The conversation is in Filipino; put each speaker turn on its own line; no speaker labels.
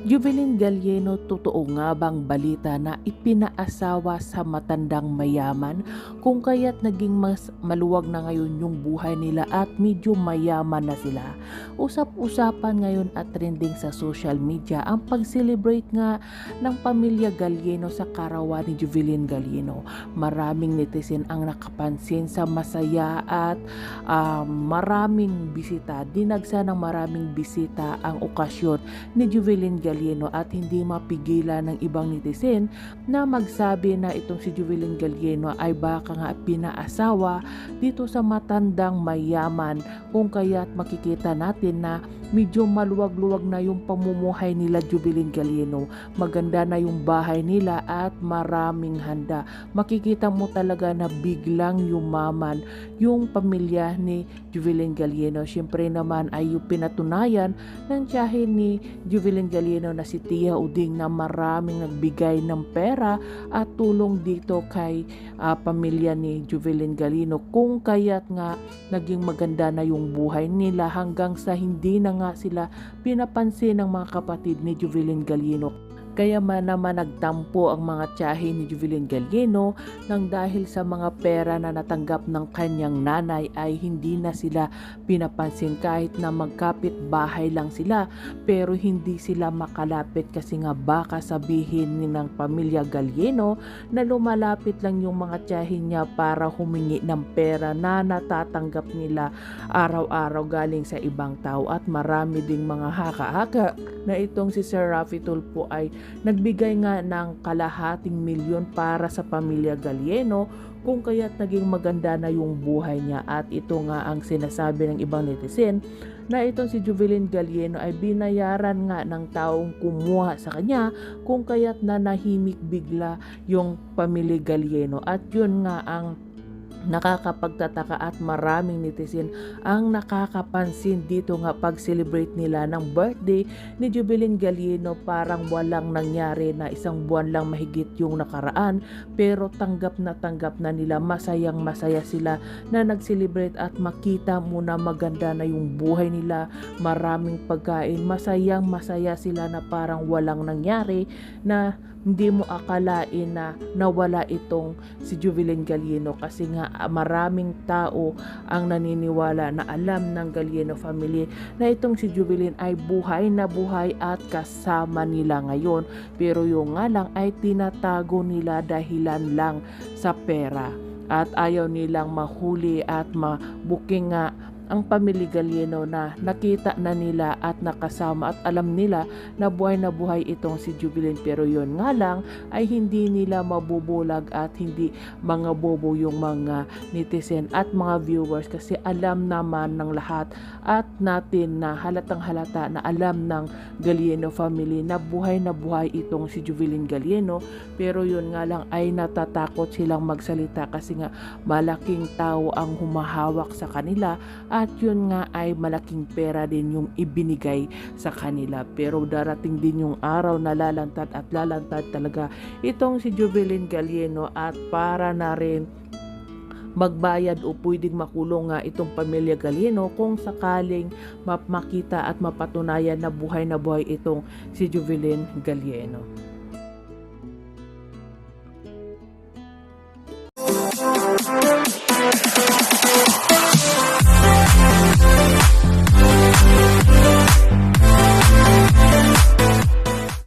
Jubilin Galieno, totoo nga bang balita na ipinaasawa sa matandang mayaman kung kaya't naging mas maluwag na ngayon yung buhay nila at medyo mayaman na sila? Usap-usapan ngayon at trending sa social media ang pag-celebrate nga ng pamilya Galieno sa karawan ni Jubilin Galieno. Maraming netizen ang nakapansin sa masaya at maraming bisita. Dinagsa ng maraming bisita ang okasyon ni Jubilin Galieno at hindi mapigilan ng ibang netizen na magsabi na itong si Jubilin Galieno ay baka nga pinaasawa dito sa matandang mayaman, kung kaya't makikita natin na medyo maluwag-luwag na yung pamumuhay nila Jubilin Galieno. Maganda na yung bahay nila at maraming handa. Makikita mo talaga na biglang yumaman yung pamilya ni Jubilin Galieno. Siyempre naman ay yung pinatunayan ng tiyahin ni Jubilin Galieno na si Tia Uding na maraming nagbigay ng pera at tulong dito kay pamilya ni Jubilin Galieno, kung kaya't nga naging maganda na yung buhay nila hanggang sa hindi na nga sila pinapansin ng mga kapatid ni Jubilin Galieno. Kaya naman nagtampo ang mga tiyahin ni Jubilin Galieno nang dahil sa mga pera na natanggap ng kanyang nanay ay hindi na sila pinapansin, kahit na magkapit bahay lang sila pero hindi sila makalapit kasi nga baka sabihin ni ng pamilya Galieno na lumalapit lang yung mga tiyahin niya para humingi ng pera na natatanggap nila araw-araw galing sa ibang tao. At marami ding mga haka-haka na itong si Sir Raffy Tulfo ay nagbigay nga ng ₱250,000 para sa pamilya Galieno, kung kaya't naging maganda na yung buhay niya. At ito nga ang sinasabi ng ibang netizen na itong si Jubilin Galieno ay binayaran nga ng taong kumuha sa kanya, kung kaya't nanahimik bigla yung pamilya Galieno. At yun nga ang nakakapagtataka at maraming netizen ang nakakapansin dito nga pag-celebrate nila ng birthday ni Jubilin Galieno. Parang walang nangyari, na isang buwan lang mahigit yung nakaraan pero tanggap na nila, masayang masaya sila na nag-celebrate at makita mo na maganda na yung buhay nila, maraming pagkain, masayang masaya sila na parang walang nangyari, na hindi mo akalain na nawala itong si Jubilin Galieno. Kasi nga maraming tao ang naniniwala na alam ng Galieno family na itong si Jubilin ay buhay na buhay at kasama nila ngayon, pero yung nga lang ay tinatago nila dahilan lang sa pera at ayaw nilang mahuli at mabuking nga ang pamilya Galieno na nakita na nila at nakasama at alam nila na buhay itong si Jubilin. Pero yun nga lang ay hindi nila mabubulag at hindi mga bobo yung mga netizen at mga viewers, kasi alam naman ng lahat at natin na halatang halata na alam ng Galieno family na buhay itong si Jubilin Galieno. Pero yun nga lang ay natatakot silang magsalita kasi nga malaking tao ang humahawak sa kanila at yun nga ay malaking pera din yung ibinigay sa kanila. Pero darating din yung araw na lalantad talaga itong si Jubilin Galieno at para na rin magbayad o pwedeng makulong nga itong pamilya Galieno kung sakaling makita at mapatunayan na buhay itong si Jubilin Galieno.